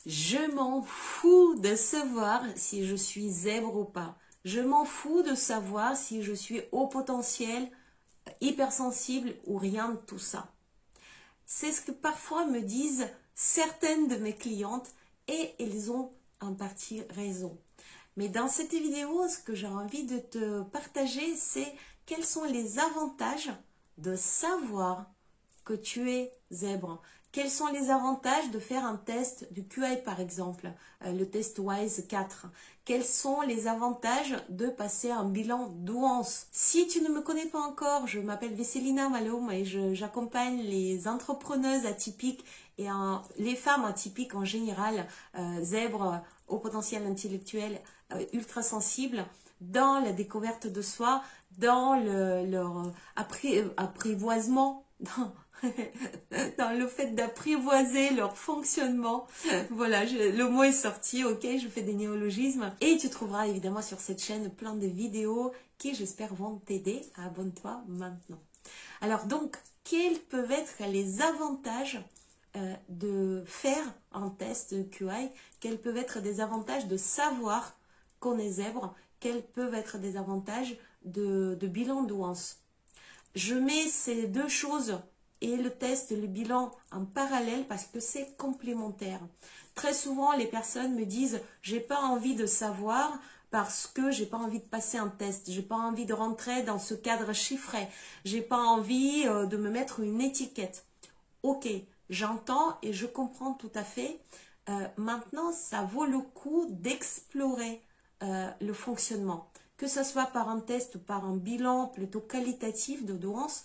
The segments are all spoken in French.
Je m'en fous de savoir si je suis zèbre ou pas. Je m'en fous de savoir si je suis haut potentiel, hypersensible ou rien de tout ça. C'est ce que parfois me disent certaines de mes clientes et elles ont en partie raison. Mais dans cette vidéo, ce que j'ai envie de te partager, c'est quels sont les avantages de savoir que tu es zèbre. Quels sont les avantages de faire un test du QI par exemple, le test WISE 4? Quels sont les avantages de passer un bilan douance? Si tu ne me connais pas encore, je m'appelle Vesselina Malom et j'accompagne les entrepreneuses atypiques et les femmes atypiques en général, zèbres, au potentiel intellectuel, ultra sensibles, dans la découverte de soi, dans leur apprivoisement, dans le fait d'apprivoiser leur fonctionnement. Voilà, le mot est sorti, ok, je fais des néologismes. Et tu trouveras évidemment sur cette chaîne plein de vidéos qui, j'espère, vont t'aider. Abonne-toi maintenant. Alors donc, quels peuvent être les avantages de faire un test de QI? Quels peuvent être des avantages de savoir qu'on est zèbre? Quels peuvent être des avantages de bilan douance? Je mets ces deux choses et le test et le bilan en parallèle parce que c'est complémentaire. Très souvent, les personnes me disent « j'ai pas envie de savoir parce que j'ai pas envie de passer un test, j'ai pas envie de rentrer dans ce cadre chiffré, j'ai pas envie de me mettre une étiquette. » Ok, j'entends et je comprends tout à fait. Maintenant, ça vaut le coup d'explorer le fonctionnement. Que ce soit par un test ou par un bilan plutôt qualitatif de douance,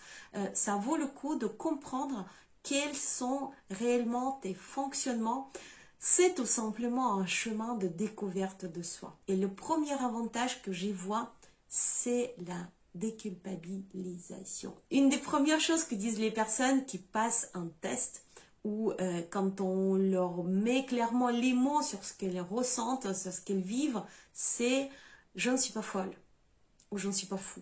ça vaut le coup de comprendre quels sont réellement tes fonctionnements. C'est tout simplement un chemin de découverte de soi. Et le premier avantage que j'y vois, c'est la déculpabilisation. Une des premières choses que disent les personnes qui passent un test, ou quand on leur met clairement les mots sur ce qu'elles ressentent, sur ce qu'elles vivent, c'est « je ne suis pas folle » ou « je ne suis pas fou ».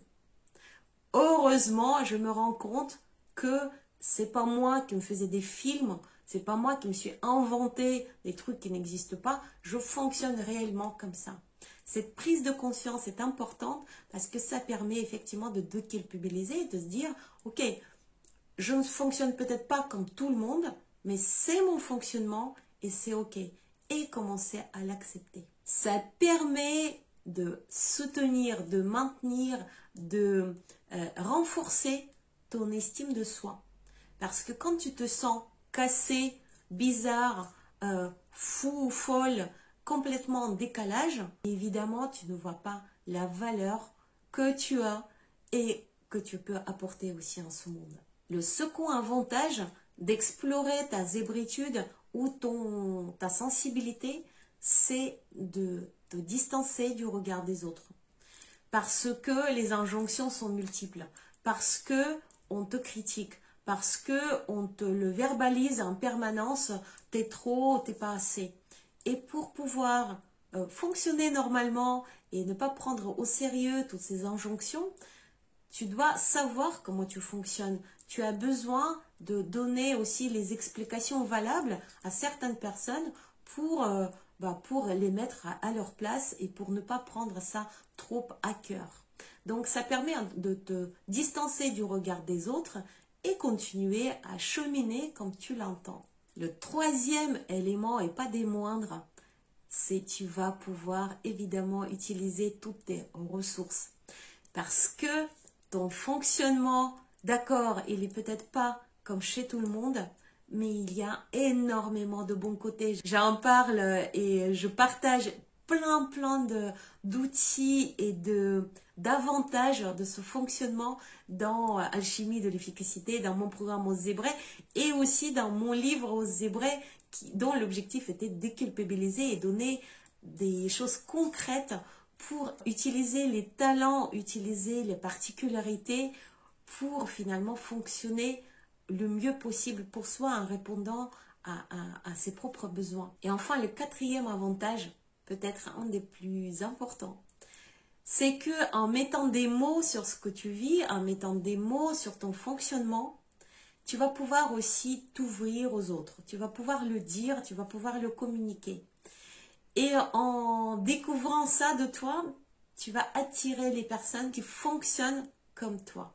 Heureusement, je me rends compte que c'est pas moi qui me faisais des films, c'est pas moi qui me suis inventé des trucs qui n'existent pas, je fonctionne réellement comme ça. Cette prise de conscience est importante parce que ça permet effectivement de déculpabiliser et de se dire « ok, je ne fonctionne peut-être pas comme tout le monde, mais c'est mon fonctionnement et c'est ok. » Et commencer à l'accepter. Ça permet de soutenir, de maintenir, de renforcer ton estime de soi. Parce que quand tu te sens cassé, bizarre, fou ou folle, complètement en décalage, évidemment, tu ne vois pas la valeur que tu as et que tu peux apporter aussi en ce monde. Le second avantage d'explorer ta zébritude ou ta sensibilité, c'est de te distancer du regard des autres. Parce que les injonctions sont multiples, parce que on te critique, parce que on te le verbalise en permanence, t'es trop, t'es pas assez. Et pour pouvoir fonctionner normalement et ne pas prendre au sérieux toutes ces injonctions, tu dois savoir comment tu fonctionnes. Tu as besoin de donner aussi les explications valables à certaines personnes pour les mettre à leur place et pour ne pas prendre ça trop à cœur. Donc ça permet de te distancer du regard des autres et continuer à cheminer comme tu l'entends. Le troisième élément, et pas des moindres, c'est que tu vas pouvoir évidemment utiliser toutes tes ressources. Parce que ton fonctionnement, d'accord, il n'est peut-être pas comme chez tout le monde, mais il y a énormément de bons côtés. J'en parle et je partage plein d'outils et d'avantages de ce fonctionnement dans Alchimie de l'efficacité, dans mon programme aux zébrés et aussi dans mon livre aux zébrés dont l'objectif était de déculpabiliser et donner des choses concrètes pour utiliser les talents, utiliser les particularités pour finalement fonctionner le mieux possible pour soi en répondant à ses propres besoins. Et enfin, le quatrième avantage, peut-être un des plus importants, c'est que en mettant des mots sur ce que tu vis, en mettant des mots sur ton fonctionnement, tu vas pouvoir aussi t'ouvrir aux autres. Tu vas pouvoir le dire, tu vas pouvoir le communiquer. Et en découvrant ça de toi, tu vas attirer les personnes qui fonctionnent comme toi.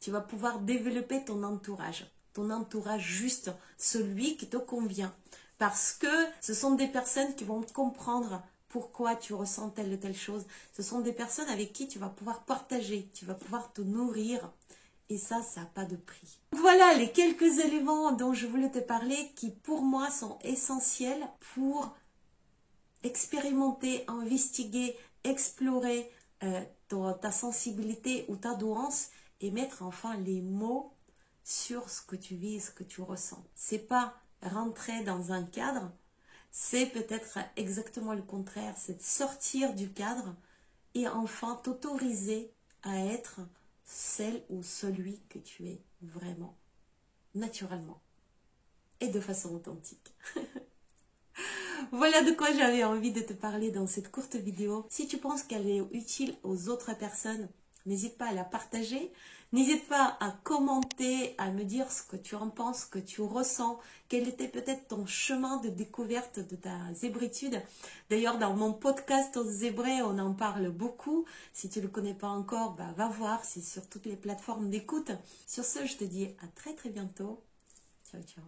Tu vas pouvoir développer ton entourage juste, celui qui te convient. Parce que ce sont des personnes qui vont comprendre pourquoi tu ressens telle ou telle chose. Ce sont des personnes avec qui tu vas pouvoir partager, tu vas pouvoir te nourrir. Et ça n'a pas de prix. Voilà les quelques éléments dont je voulais te parler qui pour moi sont essentiels pour expérimenter, investiguer, explorer ta sensibilité ou ta douance et mettre enfin les mots sur ce que tu vis, ce que tu ressens. C'est pas rentrer dans un cadre, c'est peut-être exactement le contraire, c'est de sortir du cadre et enfin t'autoriser à être celle ou celui que tu es vraiment, naturellement et de façon authentique. Voilà de quoi j'avais envie de te parler dans cette courte vidéo. Si tu penses qu'elle est utile aux autres personnes, n'hésite pas à la partager. N'hésite pas à commenter, à me dire ce que tu en penses, ce que tu ressens, quel était peut-être ton chemin de découverte de ta zébritude. D'ailleurs, dans mon podcast aux zébrés, on en parle beaucoup. Si tu ne le connais pas encore, va voir, c'est sur toutes les plateformes d'écoute. Sur ce, je te dis à très très bientôt. Ciao, ciao.